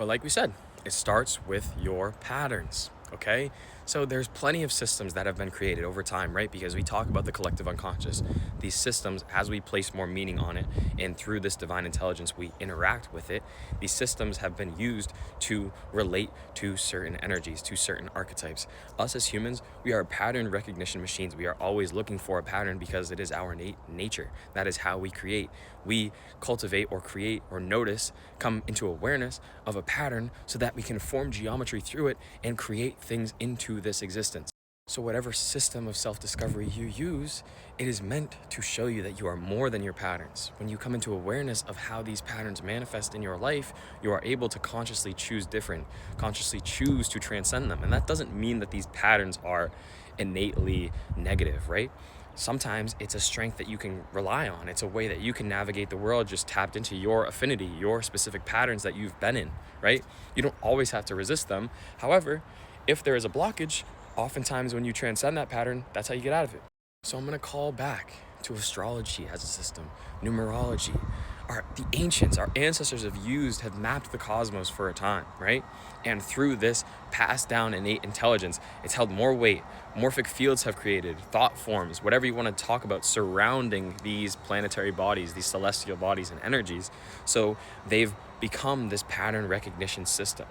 But like we said, it starts with your patterns, okay? So there's plenty of systems that have been created over time, right? Because we talk about the collective unconscious. These systems, as we place more meaning on it, and through this divine intelligence, we interact with it, these systems have been used to relate to certain energies, to certain archetypes. Us as humans, we are pattern recognition machines. We are always looking for a pattern because it is our innate nature. That is how we create. We cultivate or create or notice, come into awareness of a pattern so that we can form geometry through it and create things into this existence. So whatever system of self-discovery you use, it is meant to show you that you are more than your patterns. When you come into awareness of how these patterns manifest in your life, you are able to consciously choose different, consciously choose to transcend them. And that doesn't mean that these patterns are innately negative, right? Sometimes it's a strength that you can rely on. It's a way that you can navigate the world just tapped into your affinity, your specific patterns that you've been in, right? You don't always have to resist them. However, if there is a blockage, oftentimes when you transcend that pattern, that's how you get out of it. So I'm going to call back to astrology as a system, numerology. The ancients, our ancestors have mapped the cosmos for a time, right? And through this passed down innate intelligence, it's held more weight. Morphic fields have created, thought forms, whatever you want to talk about surrounding these planetary bodies, these celestial bodies and energies. So they've become this pattern recognition system.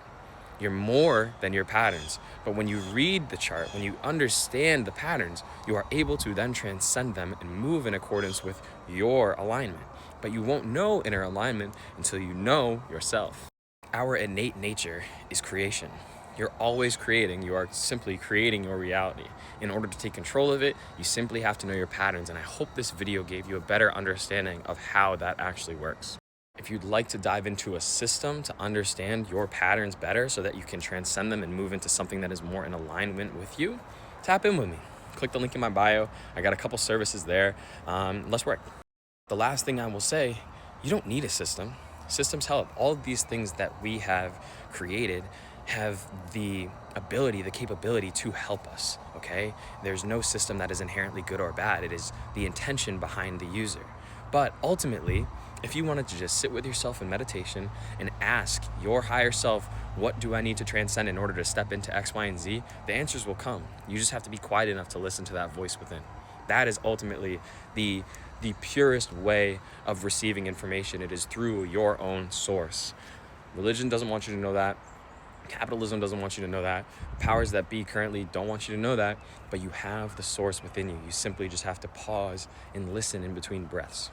You're more than your patterns. But when you read the chart, when you understand the patterns, you are able to then transcend them and move in accordance with your alignment. But you won't know inner alignment until you know yourself. Our innate nature is creation. You're always creating. You are simply creating your reality. In order to take control of it, you simply have to know your patterns. And I hope this video gave you a better understanding of how that actually works. If you'd like to dive into a system to understand your patterns better so that you can transcend them and move into something that is more in alignment with you, tap in with me. Click the link in my bio. I got a couple services there. Let's work. The last thing I will say, you don't need a system. Systems help. All of these things that we have created have the ability, the capability to help us, okay? There's no system that is inherently good or bad. It is the intention behind the user. But ultimately, if you wanted to just sit with yourself in meditation and ask your higher self, what do I need to transcend in order to step into X, Y, and Z? The answers will come. You just have to be quiet enough to listen to that voice within. That is ultimately the purest way of receiving information. It is through your own source. Religion doesn't want you to know that. Capitalism doesn't want you to know that. Powers that be currently don't want you to know that, but you have the source within you. You simply just have to pause and listen in between breaths.